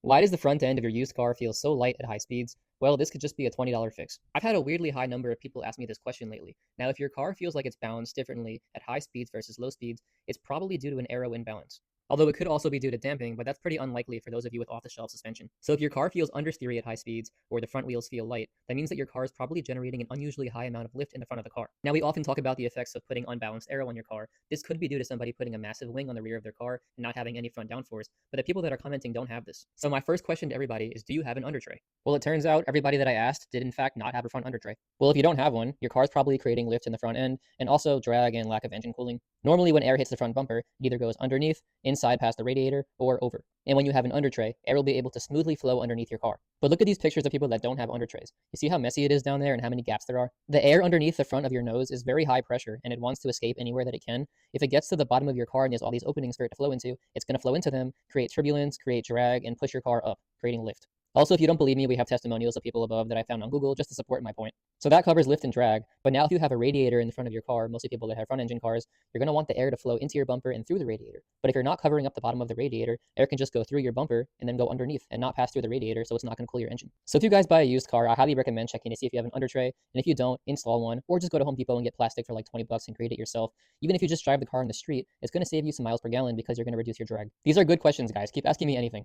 Why does the front end of your used car feel so light at high speeds? Well, this could just be a $20 fix. I've had a weirdly high number of people ask me this question lately. Now, if your car feels like it's balanced differently at high speeds versus low speeds, it's probably due to an aero imbalance. Although it could also be due to damping, but that's pretty unlikely for those of you with off-the-shelf suspension. So if your car feels understeery at high speeds, or the front wheels feel light, that means that your car is probably generating an unusually high amount of lift in the front of the car. Now, we often talk about the effects of putting unbalanced aero on your car. This could be due to somebody putting a massive wing on the rear of their car and not having any front downforce, but the people that are commenting don't have this. So my first question to everybody is, do you have an undertray? Well, it turns out everybody that I asked did in fact not have a front undertray. Well, if you don't have one, your car's probably creating lift in the front end and also drag and lack of engine cooling. Normally when air hits the front bumper, it either goes underneath, inside past the radiator, or over. And when you have an undertray, air will be able to smoothly flow underneath your car. But look at these pictures of people that don't have undertrays. You see how messy it is down there and how many gaps there are? The air underneath the front of your nose is very high pressure and it wants to escape anywhere that it can. If it gets to the bottom of your car and there's all these openings for it to flow into, it's going to flow into them, create turbulence, create drag, and push your car up, creating lift. Also, if you don't believe me, we have testimonials of people above that I found on Google just to support my point. So that covers lift and drag. But now if you have a radiator in the front of your car, mostly people that have front engine cars, you're going to want the air to flow into your bumper and through the radiator. But if you're not covering up the bottom of the radiator, air can just go through your bumper and then go underneath and not pass through the radiator, so it's not going to cool your engine. So if you guys buy a used car, I highly recommend checking to see if you have an undertray. And if you don't, install one, or just go to Home Depot and get plastic for like 20 bucks and create it yourself. Even if you just drive the car in the street, it's going to save you some miles per gallon because you're going to reduce your drag. These are good questions, guys. Keep asking me anything.